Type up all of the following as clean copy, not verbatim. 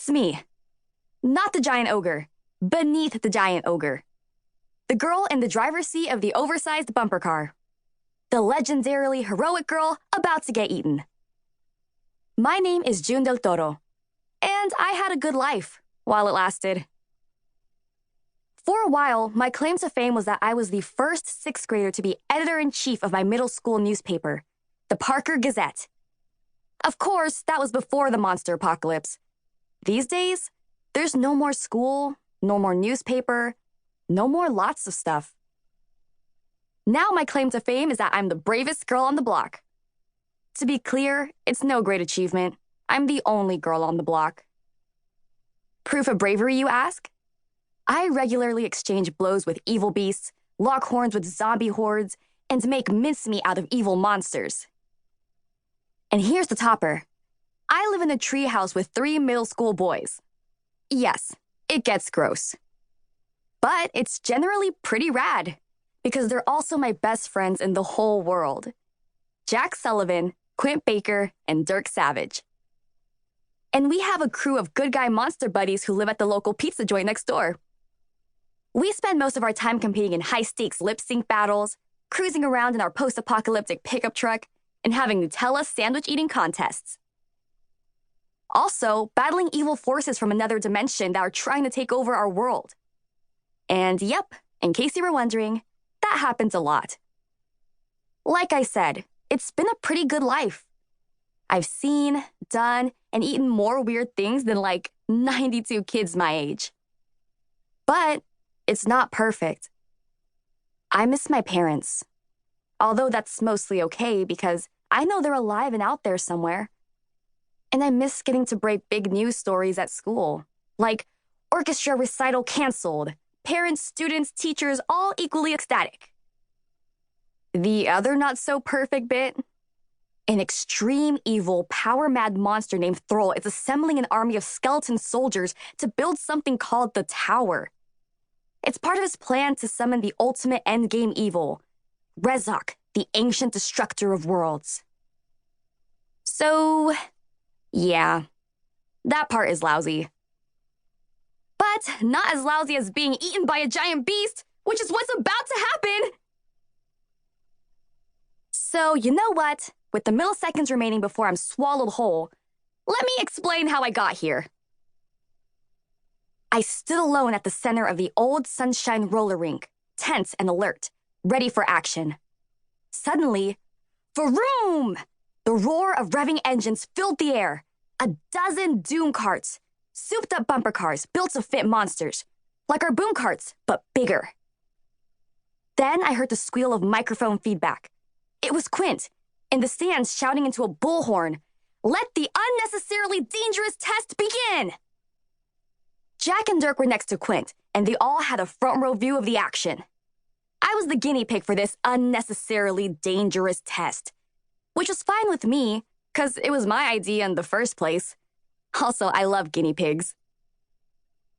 It's me. Not the giant ogre. Beneath the giant ogre. The girl in the driver's seat of the oversized bumper car. The legendarily heroic girl about to get eaten. My name is June Del Toro, and I had a good life while it lasted. For a while, my claim to fame was that I was the first 6th grader to be editor-in-chief of my middle school newspaper, the Parker Gazette. Of course, that was before the monster apocalypse. These days, there's no more school, no more newspaper, no more lots of stuff. Now my claim to fame is that I'm the bravest girl on the block. To be clear, it's no great achievement. I'm the only girl on the block. Proof of bravery, you ask? I regularly exchange blows with evil beasts, lock horns with zombie hordes, and make mincemeat out of evil monsters. And here's the topper. I live in a treehouse with 3 middle school boys. Yes, it gets gross. But it's generally pretty rad, because they're also my best friends in the whole world. Jack Sullivan, Quint Baker, and Dirk Savage. And we have a crew of good guy monster buddies who live at the local pizza joint next door. We spend most of our time competing in high-stakes lip-sync battles, cruising around in our post-apocalyptic pickup truck, and having Nutella sandwich-eating contests. Also, battling evil forces from another dimension that are trying to take over our world. And yep, in case you were wondering, that happens a lot. Like I said, it's been a pretty good life. I've seen, done, and eaten more weird things than like 92 kids my age. But it's not perfect. I miss my parents. Although that's mostly okay because I know they're alive and out there somewhere. And I miss getting to break big news stories at school, like orchestra recital canceled, parents, students, teachers all equally ecstatic. The other not-so-perfect bit? An extreme evil, power-mad monster named Thrall is assembling an army of skeleton soldiers to build something called the Tower. It's part of his plan to summon the ultimate endgame evil, Rezok, the ancient destructor of worlds. So, yeah, that part is lousy. But not as lousy as being eaten by a giant beast, which is what's about to happen! So, you know what? With the milliseconds remaining before I'm swallowed whole, let me explain how I got here. I stood alone at the center of the old Sunshine roller rink, tense and alert, ready for action. Suddenly, vroom! The roar of revving engines filled the air. A dozen doom carts, souped-up bumper cars built to fit monsters, like our boom carts, but bigger. Then I heard the squeal of microphone feedback. It was Quint, in the stands shouting into a bullhorn, "Let the unnecessarily dangerous test begin!" Jack and Dirk were next to Quint, and they all had a front-row view of the action. I was the guinea pig for this unnecessarily dangerous test, which was fine with me, because it was my idea in the first place. Also, I love guinea pigs.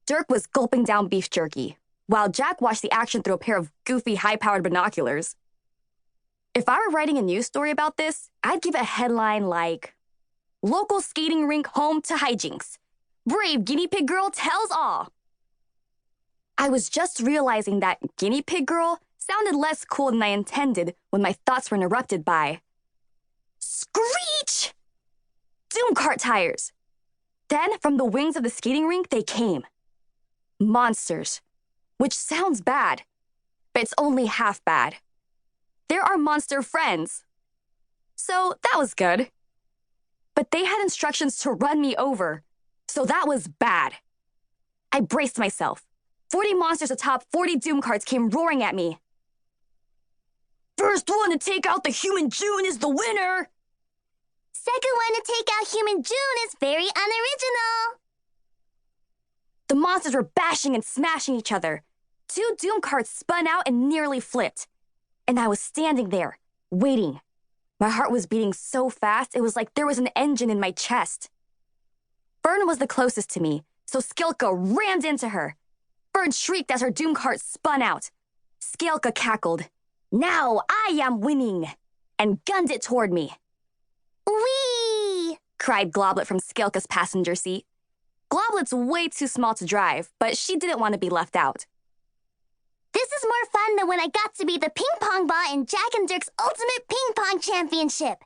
Dirk was gulping down beef jerky, while Jack watched the action through a pair of goofy, high-powered binoculars. If I were writing a news story about this, I'd give it a headline like, "Local skating rink home to hijinks. Brave guinea pig girl tells all." I was just realizing that guinea pig girl sounded less cool than I intended when my thoughts were interrupted by screech! Doom cart tires. Then, from the wings of the skating rink, they came. Monsters. Which sounds bad, but it's only half bad. They're our monster friends. So that was good. But they had instructions to run me over, so that was bad. I braced myself. 40 monsters atop 40 doom carts came roaring at me. "First one to take out the human June is the winner!" "Second one to take out human June is very unoriginal!" The monsters were bashing and smashing each other. 2 doom carts spun out and nearly flipped. And I was standing there, waiting. My heart was beating so fast, it was like there was an engine in my chest. Fern was the closest to me, so Skilka rammed into her. Fern shrieked as her doom cart spun out. Skilka cackled, "Now I am winning," and gunned it toward me. "Whee!" cried Globlet from Skilka's passenger seat. Globlet's way too small to drive, but she didn't want to be left out. This is more fun than when I got to be the ping pong ball in Jack and Dirk's Ultimate Ping Pong Championship.